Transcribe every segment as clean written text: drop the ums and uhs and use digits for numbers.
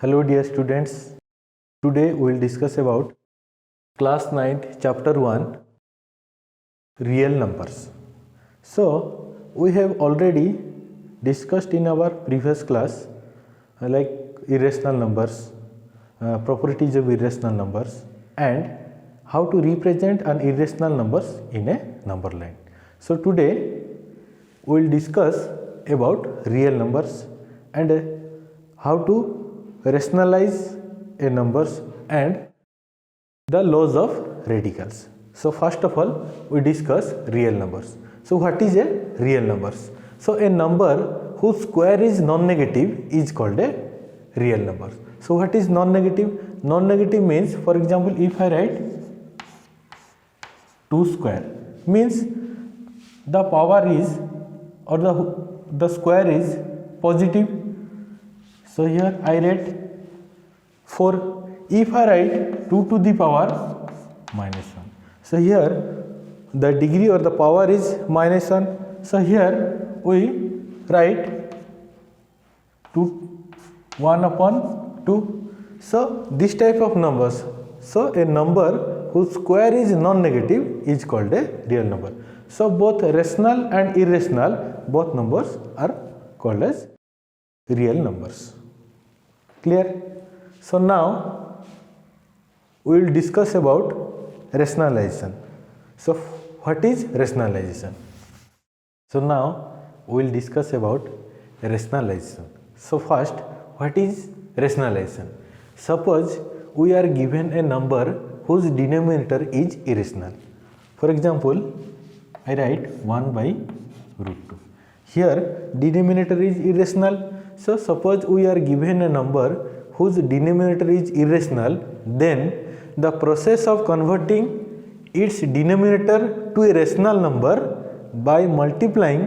Hello dear students, today we will discuss about class 9th chapter 1 real numbers. So we have already discussed in our previous class like irrational numbers, properties of irrational numbers and how to represent an irrational numbers in a number line. So today we will discuss about real numbers and how to rationalize a numbers and the laws of radicals. So first of all we discuss real numbers. So what is a real numbers? So a number whose square is non-negative is called a real number. So what is non-negative? Non-negative means, for example, if I write 2 square means the power is or the square is positive. So here I write 4. If I write 2 to the power minus 1. So here the degree or the power is minus 1. So here we write 1 upon 2. So this type of numbers. So a number whose square is non-negative is called a real number. So both rational and irrational, both numbers are called as real numbers. Clear? So now we will discuss about rationalization. So what is rationalization? So now we will discuss about rationalization. So first, what is rationalization? Suppose we are given a number whose denominator is irrational. For example, I write 1 by root 2. Here denominator is irrational. So suppose we are given a number whose denominator is irrational, then the process of converting its denominator to a rational number by multiplying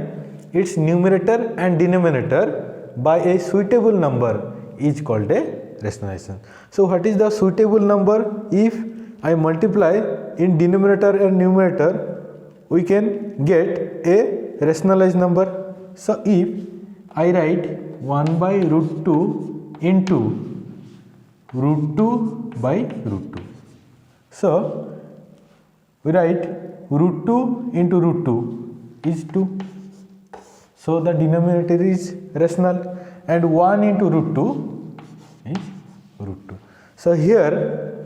its numerator and denominator by a suitable number is called a rationalization. So what is the suitable number? If I multiply in denominator and numerator, we can get a rationalized number. So if I write 1 by root 2 into root 2 by root 2. So we write root 2 into root 2 is 2. So the denominator is rational and 1 into root 2 is root 2. So here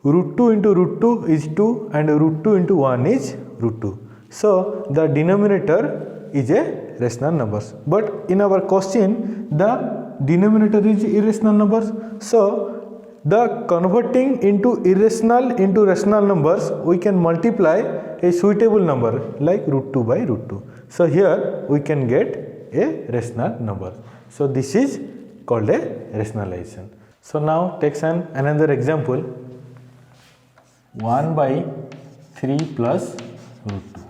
root 2 into root 2 is 2 and root 2 into 1 is root 2. So the denominator is a rational numbers. But in our question the denominator is irrational numbers. So the converting into irrational into rational numbers, we can multiply a suitable number like root 2 by root 2. So here we can get a rational number. So this is called a rationalization. So now take another example. 1 by 3 plus root 2.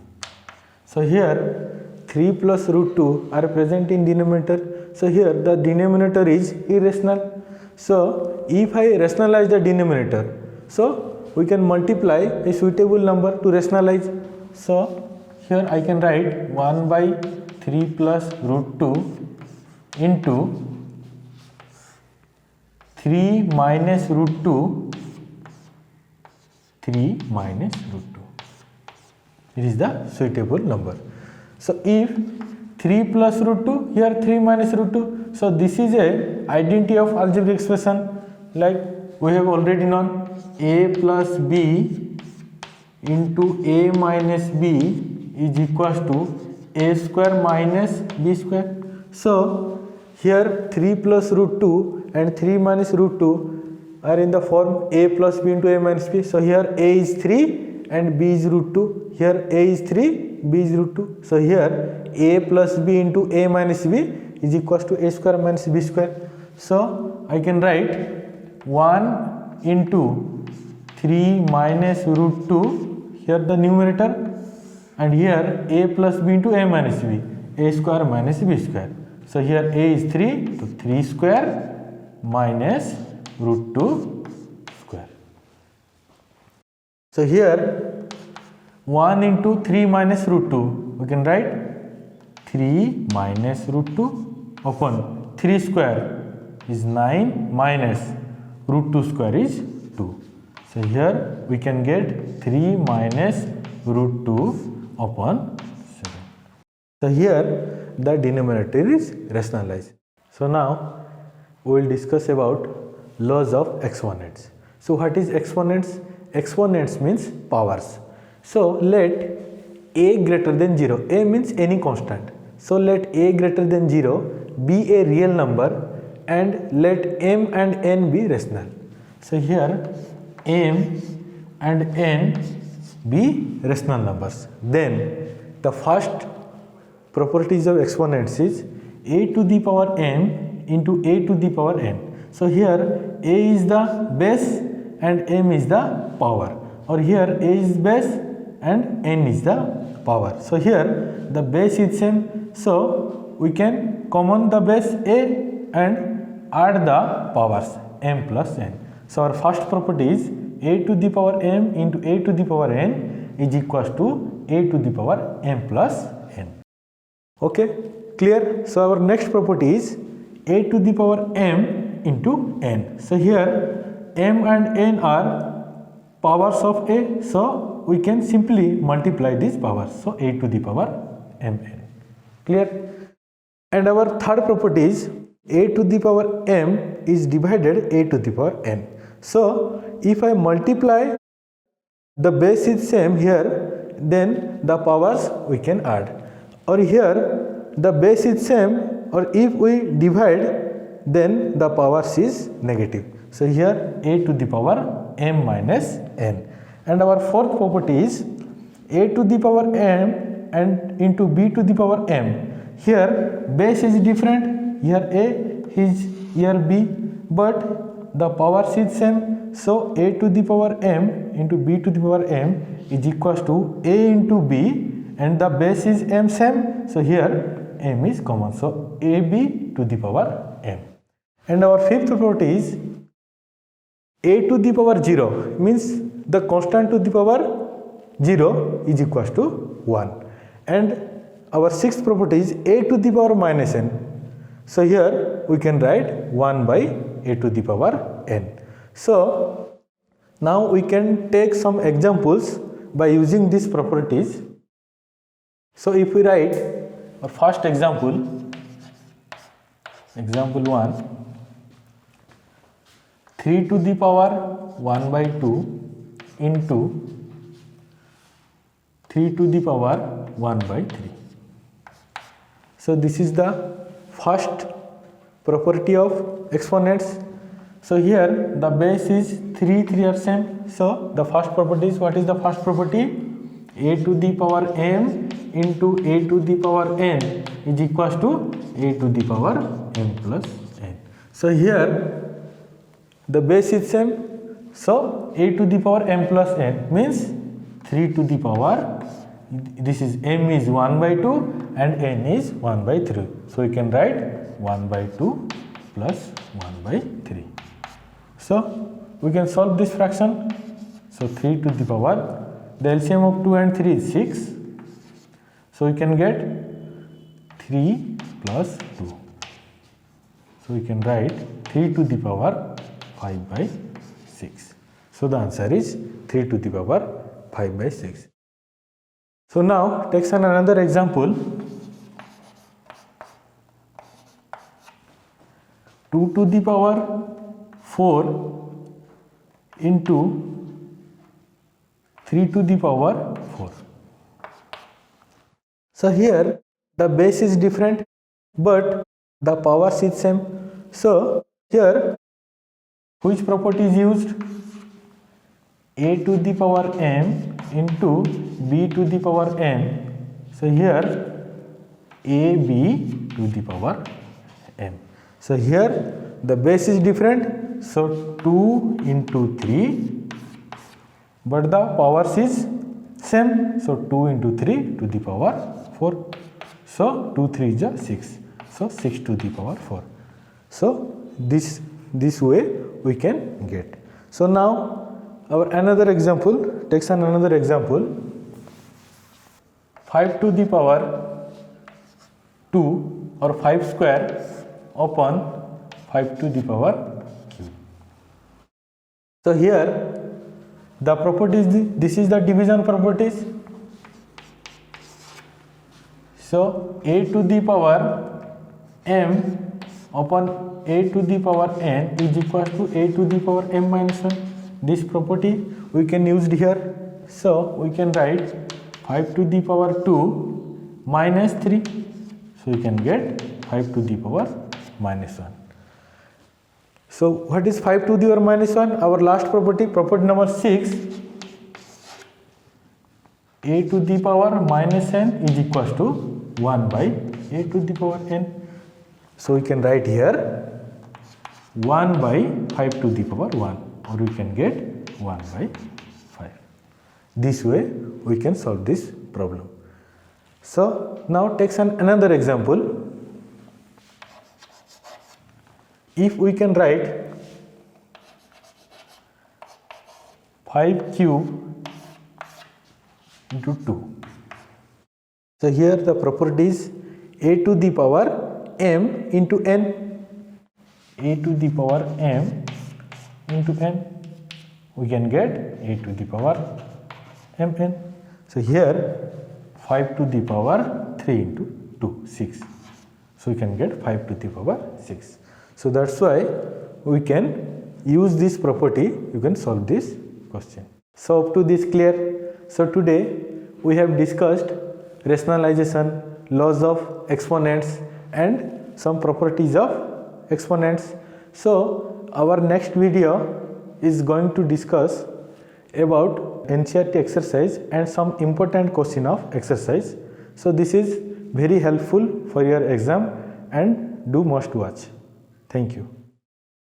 So here 3 plus root 2 are present in denominator. So here the denominator is irrational. So if I rationalize the denominator, so we can multiply a suitable number to rationalize. So here I can write 1 by 3 plus root 2 into 3 minus root 2, 3 minus root 2. It is the suitable number. So if 3 plus root 2, here 3 minus root 2. So this is a identity of algebraic expression like we have already known. A plus b into a minus b is equals to a square minus b square. So here 3 plus root 2 and 3 minus root 2 are in the form a plus b into a minus b. So here a is 3 and b is root 2. Here a is 3, b is root 2. So here a plus b into a minus b is equals to a square minus b square. So I can write 1 into 3 minus root 2, here the numerator, and here a plus b into a minus b, a square minus b square. So here a is 3, so 3 square minus root 2 square. So here 1 into 3 minus root 2, we can write 3 minus root 2 upon 3 square is 9 minus root 2 square is 2. So here we can get 3 minus root 2 upon 7. So here the denominator is rationalized. So now we will discuss about laws of exponents. So what is exponents? Exponents means powers. So let a greater than 0, a means any constant. So let a greater than 0 be a real number and let m and n be rational. So here m and n be rational numbers. Then the first properties of exponents is a to the power m into a to the power n. So here a is the base and m is the power, or here a is base and n is the power. So here the base is same, so we can common the base a and add the powers m plus n. So our first property is a to the power m into a to the power n is equals to a to the power m plus n. Okay, clear? So our next property is a to the power m into n. So here m and n are powers of a, so we can simply multiply these powers. So a to the power mn. Clear? And our third property is a to the power m is divided a to the power n. So if I multiply, the base is same here, then the powers we can add. Or here the base is same, or if we divide, then the powers is negative. So here a to the power m minus n. And our fourth property is a to the power m and into b to the power m. Here base is different, here a is here b, but the powers is same. So a to the power m into b to the power m is equals to a into b, and the base is m same. So here m is common. So ab to the power m. And our fifth property is a to the power 0 means the constant to the power 0 is equals to 1. And our sixth property is a to the power minus n. So here we can write 1 by a to the power n. So now we can take some examples by using these properties. So if we write our first example, example 1, 3 to the power 1 by 2 into 3 to the power 1 by 3. So this is the first property of exponents. So here the base is 3 are same. So the first property is, what is the first property? A to the power m into a to the power n is equals to a to the power m plus n. So here the base is same. So a to the power m plus n means 3 to the power, this is m is 1 by 2 and n is 1 by 3. So we can write 1 by 2 plus 1 by 3. So we can solve this fraction. So 3 to the power, the LCM of 2 and 3 is 6. So we can get 3 plus 2. So we can write 3 to the power 5 by 6. So the answer is 3 to the power 5 by 6. So now take another example. 2 to the power 4 into 3 to the power 4. So here the base is different, but the powers is same. So here which property is used? A to the power m into b to the power n. So here ab to the power m. So here the base is different, so 2 into 3, but the powers is same, so 2 into 3 to the power 4. So 2 3 is 6, so 6 to the power 4. So this way we can get. So now our another example, takes another example, 5 to the power 2 or 5 square upon 5 to the power q. So here the properties, this is the division properties. So a to the power m upon a to the power n is equal to a to the power m minus 1. This property we can use here. So we can write 5 to the power 2 minus 3. So we can get 5 to the power minus 1. So what is 5 to the power minus 1? Our last property, property number 6. A to the power minus n is equal to 1 by a to the power n. So we can write here 1 by 5 to the power 1, or we can get 1 by 5. This way we can solve this problem. So now take another example. If we can write 5 cube into 2. So here the property is a to the power m into n. A to the power m into n. We can get a to the power mn. So here 5 to the power 3 into 2, 6. So we can get 5 to the power 6. So that's why we can use this property, you can solve this question. So up to this clear? So today we have discussed rationalization, laws of exponents and some properties of exponents. So our next video is going to discuss about NCERT exercise and some important question of exercise. So this is very helpful for your exam and do must watch. Thank you.